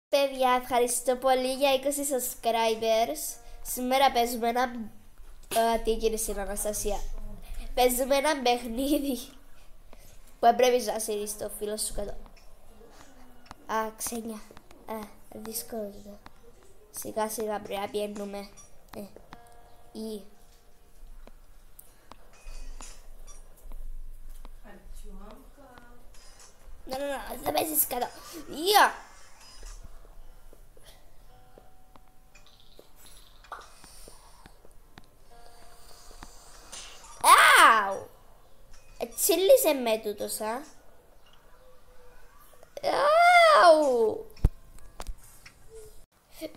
Παιδιά, ευχαριστώ πολύ για 20 subscribers. Σήμερα παίζουμε ένα... τι έγινε στην Αναστασία. Παίζουμε ένα παιχνίδι που έπρεπε να σύρεις το φίλο σου κάτω. Α, ξένια. Δύσκολο εδώ. Σιγά σιγά πρέπει να πιένουμε. No, δεν παίζεις κάτω. Αου! Τσίλισε με τούτος, Αου!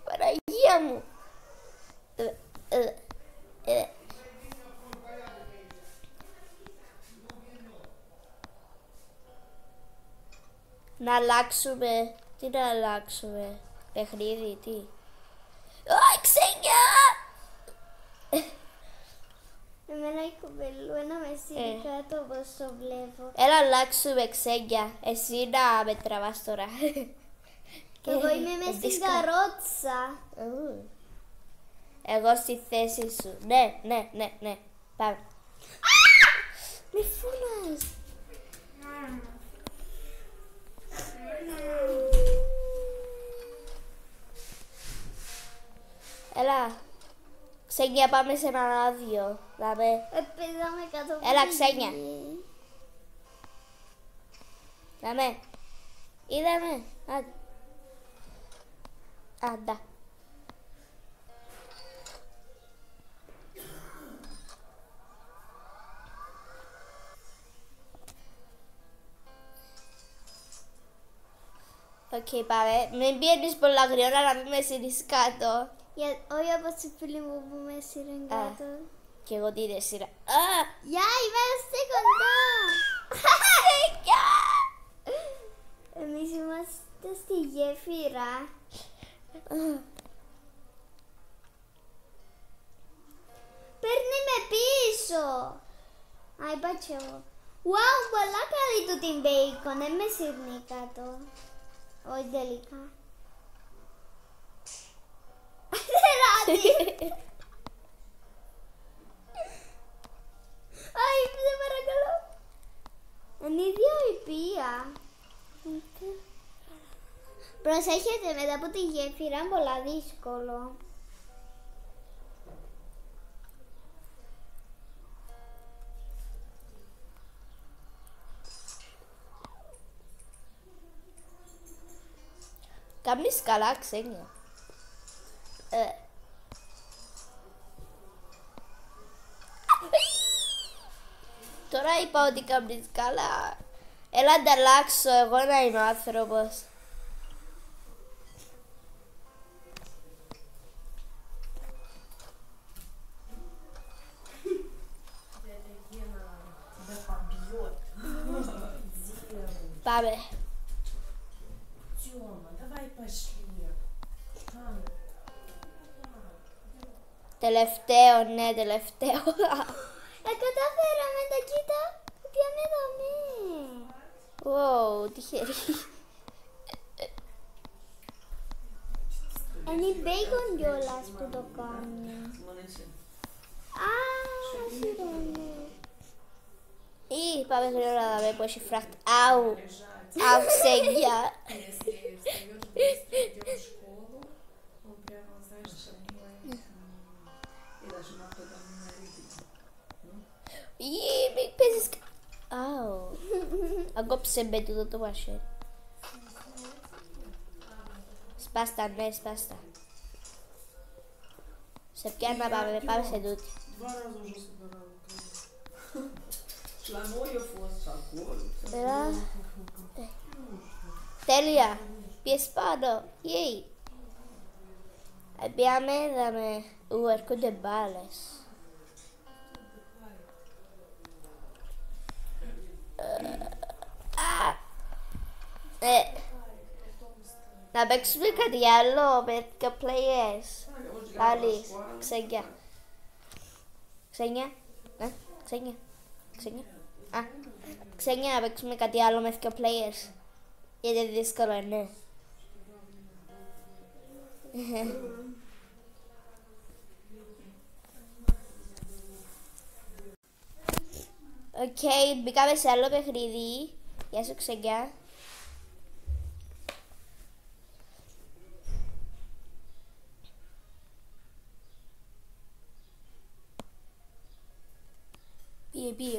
Παναγία μου! Να αλλάξουμε. Τι να αλλάξουμε? Παιχνίδι, τι? Ξένια! Εμένα η κουμπελούνα με σύρει κάτω όπως το βλέπω. Έλα αλλάξουμε ξένια. Εσύ να με τραβάς τώρα. Και εγώ είμαι μες στην καρότσα. Εγώ στη θέση σου. Ναι. Πάμε. Μη φωνάς. Έλα. Ξένια, πάμε σε έναν άδειο. Πέδαμε κάτω. Έλα, ξένια. Δάμε. Είδαμε. Άντα. Οκ, πάμε. Μην πιένεις πολλά γρήγορα να μην με σύρεις κάτω. Όχι όπως οι φίλοι μου που με σύρουν κάτω. Και εγώ τι είναι σειρά. Γεια, είμαστε κοντά. Εμείς είμαστε στη γέφυρα. Παίρνει με πίσω. Είπα και εγώ. Wow, πολλά καλή του την μπέικον. Δεν με σύρνει κάτω. Όχι τελικά. Δεν παρακαλώ. Είναι ίδια η πία. Προσέχετε, μετά από τη γέφυρα είναι πολλά δύσκολο. Κάνεις καλά, ξένια. Τώρα είπα ότι κάνεις καλά. Έλα να αλλάξω, εγώ να είμαι ο άνθρωπος. Πάμε. Τελευταίο, ναι, τελευταίο. Καταφέραμε, τα κοίτα. Πιάμε δομή. Wow, τυχερή. Είναι η μπέικον κιόλας που το κάνει. Συγγνώμη. Πάμε γρήγορα να δούμε πως έχει φράχτη. Αου, ξένια. Μην παίζεις... Αου, αγκόψε με τούτο το μαχαίρι. Σπάστα, ναι, σπάστα. Σε ποια να πάμε σε τούτη. Τέλεια, πιες πάνω, yay. Abbiamo είδαμε, έρχονται μπάλες. Να παίξουμε κάτι άλλο με και players. Πάλι, ξένια. Ξένια, ξένια να παίξουμε κάτι άλλο με και players. Γιατί δύσκολο είναι. Οκ, μπήκαμε σε άλλο παιχνίδι. Γεια σου Ξενιά.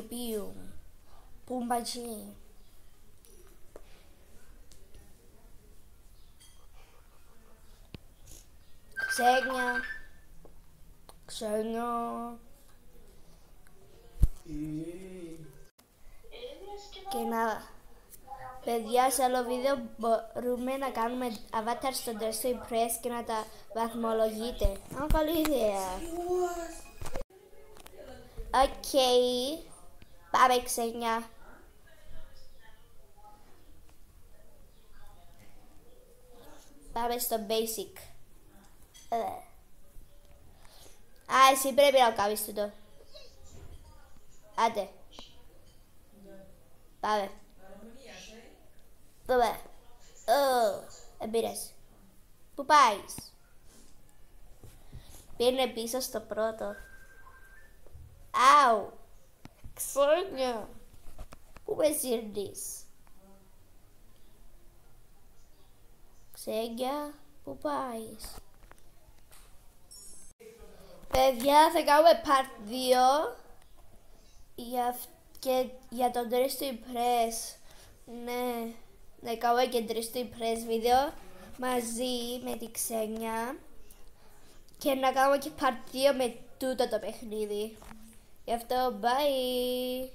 Πήγε. Πουμπατζί. Ξένια. Και να... Παιδιά, σε άλλο βίντεο μπορούμε να κάνουμε avatar στο Dress to Impress και να τα βαθμολογείτε. Καλή ιδέα. Οκ. Πάμε Ξένια. Πάμε στο basic. Εσύ πρέπει να το κάνεις τούτο. Άντε. Πάμε. Εμπειρές. Πού πάεις? Πήγαινε πίσω στο πρώτο. Άου. Ξένια. Πού με σύρνεις? Ξένια, πού πάεις? Παιδιά, θα κάνουμε part 2 για τον Dress to Impress. Ναι, να κάνουμε και Dress to Impress βίντεο μαζί με τη Ξένια και να κάνουμε και part 2 με τούτο το παιχνίδι. Γι' αυτό, bye!